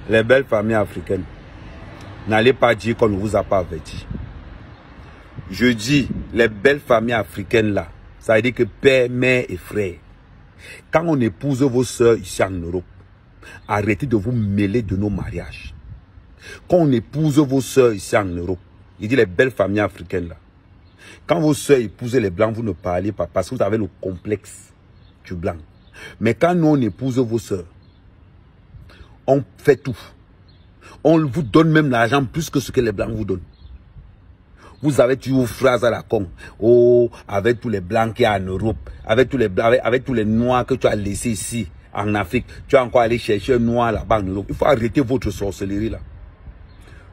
Les belles familles africaines, n'allez pas dire qu'on ne vous a pas averti. Je dis, les belles familles africaines là, ça veut dire que père, mère et frère. Quand on épouse vos soeurs ici en Europe, arrêtez de vous mêler de nos mariages. Quand on épouse vos soeurs ici en Europe, il dit les belles familles africaines là, quand vos soeurs épousent les blancs, vous ne parlez pas parce que vous avez le complexe du blanc. Mais quand nous on épouse vos soeurs, on fait tout. On vous donne même l'argent plus que ce que les blancs vous donnent. Vous avez toujours phrase à la con. Oh, avec tous les blancs qu'il y a en Europe, avec tous les blancs, avec tous les noirs que tu as laissés ici en Afrique, tu as encore allé chercher un noir là-bas en Europe. Il faut arrêter votre sorcellerie là.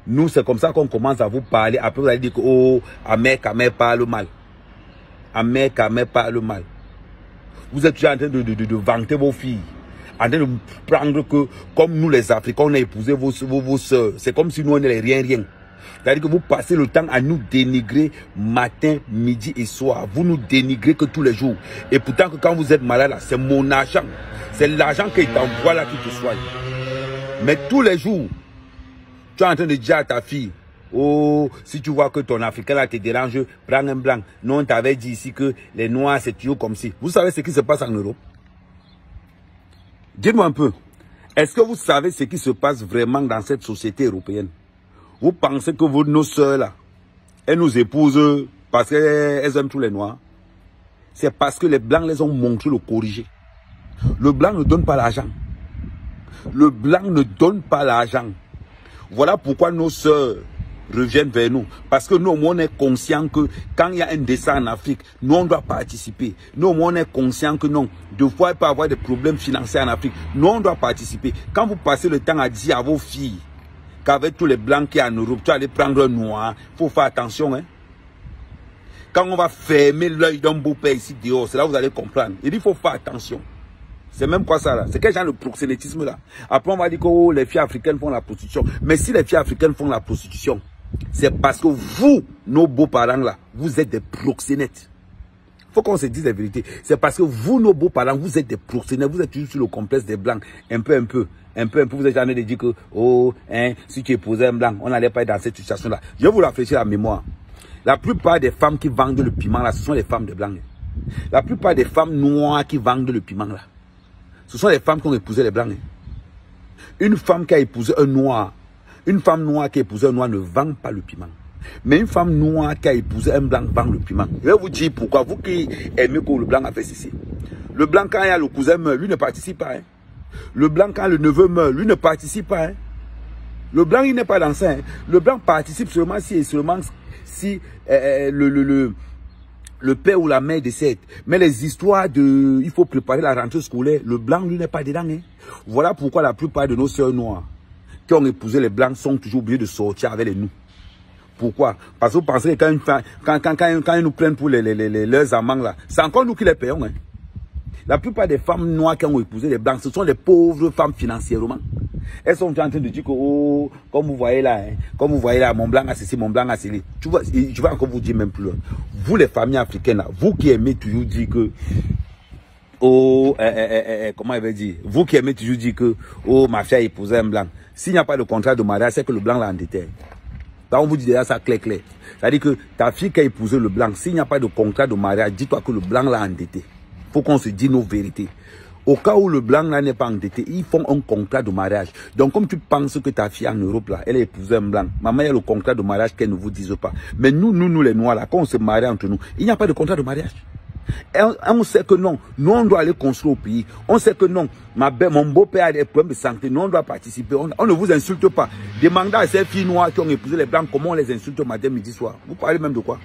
Nous, c'est comme ça qu'on commence à vous parler. Après, vous allez dire que, oh, Ahmed Kamel parle mal. Ahmed Kamel parle mal. Vous êtes toujours en train de vanter vos filles. En train de prendre que, comme nous les Africains, on a épousé vos soeurs. C'est comme si nous, on n'était rien. C'est-à-dire que vous passez le temps à nous dénigrer matin, midi et soir. Vous nous dénigrez que tous les jours. Et pourtant, que quand vous êtes malade, là, c'est mon argent. C'est l'argent qu'il t'envoie là qui te soigne. Mais tous les jours, tu es en train de dire à ta fille, oh, si tu vois que ton Africain là te dérange, prends un blanc. Non, on t'avait dit ici que les Noirs, c'est toujours comme si. Vous savez ce qui se passe en Europe? Dites-moi un peu. Est-ce que vous savez ce qui se passe vraiment dans cette société européenne? Vous pensez que nos soeurs là, elles nous épousent parce qu'elles aiment tous les Noirs? C'est parce que les Blancs les ont montré le corriger. Le Blanc ne donne pas l'argent. Le Blanc ne donne pas l'argent. Voilà pourquoi nos soeurs reviennent vers nous. Parce que nous, on est conscient que quand il y a un décès en Afrique, nous, on doit participer. Nous, on est conscient que non, deux fois, il peut y avoir des problèmes financiers en Afrique. Nous, on doit participer. Quand vous passez le temps à dire à vos filles qu'avec tous les blancs qui sont en Europe, tu vas aller prendre un noir, il faut faire attention. Hein? Quand on va fermer l'œil d'un beau père ici dehors, c'est là que vous allez comprendre. Il dit qu'il faut faire attention. C'est même quoi ça là? C'est quel genre de proxénétisme là? Après on va dire que oh, les filles africaines font la prostitution. Mais si les filles africaines font la prostitution, c'est parce que vous, nos beaux-parents là, vous êtes des proxénètes. Il faut qu'on se dise la vérité. C'est parce que vous, nos beaux-parents, vous êtes des proxénètes. Vous êtes toujours sur le complexe des blancs. Un peu. Vous êtes en train de dire que, oh, hein, si tu épousais un blanc, on n'allait pas être dans cette situation là. Je vais vous rafraîchir la mémoire. La plupart des femmes qui vendent le piment là, ce sont les femmes de blancs. La plupart des femmes noires qui vendent le piment là, ce sont les femmes qui ont épousé les blancs. Une femme qui a épousé un noir, une femme noire qui a épousé un noir ne vend pas le piment. Mais une femme noire qui a épousé un blanc vend le piment. Je vais vous dire pourquoi. Vous qui aimez que le blanc a fait ceci. Le blanc, quand il y a le cousin meurt, lui ne participe pas. Hein. Le blanc, quand le neveu meurt, lui ne participe pas. Hein. Le blanc, il n'est pas dans ça. Hein. Le blanc participe seulement si le père ou la mère décède. Mais les histoires de... Il faut préparer la rentrée scolaire. Le blanc, lui, n'est pas dedans. Hein. Voilà pourquoi la plupart de nos sœurs noires qui ont épousé les blancs sont toujours obligés de sortir avec les nous. Pourquoi? Parce que vous pensez que quand ils nous prennent pour leurs amants là, c'est encore nous qui les payons. Hein. La plupart des femmes noires qui ont épousé les blancs, ce sont des pauvres femmes financièrement. Elles sont en train de dire que, oh, comme vous voyez là, mon blanc a ceci, mon blanc a ceci. Tu vois, je vais encore vous dire même plus loin. Vous les familles africaines là, vous qui aimez toujours dire que, oh, comment elle veut dire? Vous qui aimez toujours dire que, oh, ma fille a épousé un blanc. S'il n'y a pas de contrat de mariage, c'est que le blanc l'a endetté. On vous dit déjà ça clair. C'est-à-dire que ta fille qui a épousé le blanc, s'il n'y a pas de contrat de mariage, dis-toi que le blanc l'a endetté. Il faut qu'on se dise nos vérités. Au cas où le blanc n'est pas endetté, ils font un contrat de mariage. Donc comme tu penses que ta fille en Europe, là, elle a épousé un blanc, maman, il y a le contrat de mariage qu'elle ne vous dise pas. Mais nous les noirs, là, quand on se marie entre nous, il n'y a pas de contrat de mariage. Et on sait que non, nous on doit aller construire au pays. On sait que non, mon beau-père a des problèmes de santé, nous on doit participer. On ne vous insulte pas. Demandez à ces filles noires qui ont épousé les blancs comment on les insulte matin, midi, soir. Vous parlez même de quoi?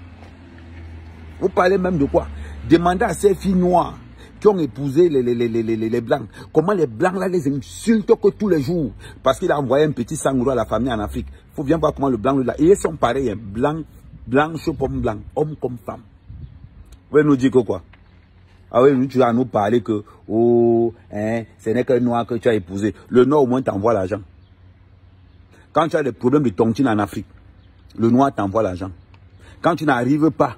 Vous parlez même de quoi? Demandez à ces filles noires qui ont épousé les blancs comment les blancs là les insultent que tous les jours. Parce qu'il a envoyé un petit sangourou à la famille en Afrique. Il faut bien voir comment le blanc là. Et ils sont pareils, hein, blanche comme blanc, homme comme femme. Vous pouvez nous dire que quoi? Ah oui, tu vas nous parler que, oh, hein, ce n'est qu'un noir que tu as épousé. Le noir au moins t'envoie l'argent. Quand tu as des problèmes de tontine en Afrique, le noir t'envoie l'argent. Quand tu n'arrives pas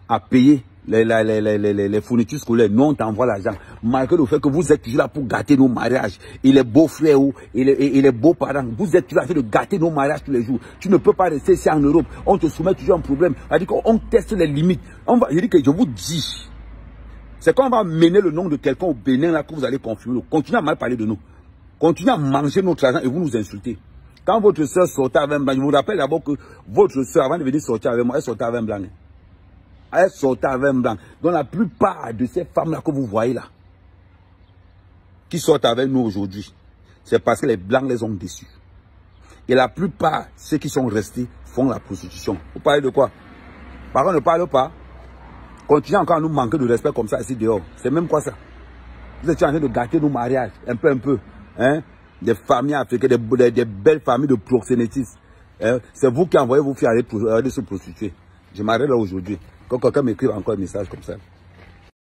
à payer les fournitures scolaires, nous on t'envoie l'argent. Malgré le fait que vous êtes toujours là pour gâter nos mariages. Et les beaux-frères et les beaux-parents, vous êtes toujours là de gâter nos mariages tous les jours. Tu ne peux pas rester ici en Europe. On te soumet toujours un problème. C'est-à-dire qu'on teste les limites. Je dis que je vous dis, c'est quand on va mener le nom de quelqu'un au Bénin là que vous allez confirmer. Continuez à mal parler de nous. Continuez à manger notre argent et vous nous insultez. Quand votre soeur sortait avec un blanc, je vous rappelle d'abord que votre soeur, avant de venir sortir avec moi, elle sortait avec un blanc. Elle sortait avec un blanc. Donc la plupart de ces femmes-là que vous voyez là, qui sortent avec nous aujourd'hui, c'est parce que les blancs les ont déçus. Et la plupart, ceux qui sont restés, font la prostitution. Vous parlez de quoi? Par contre, ne parle pas. Continuez encore à nous manquer de respect comme ça ici dehors. C'est même quoi ça? Vous êtes en train de gâter nos mariages, un peu. Hein? Des familles africaines, des belles familles de proxénétistes. Hein? C'est vous qui envoyez vos filles aller se prostituer. Je m'arrête là aujourd'hui. Quand quelqu'un m'écrit encore un message comme ça.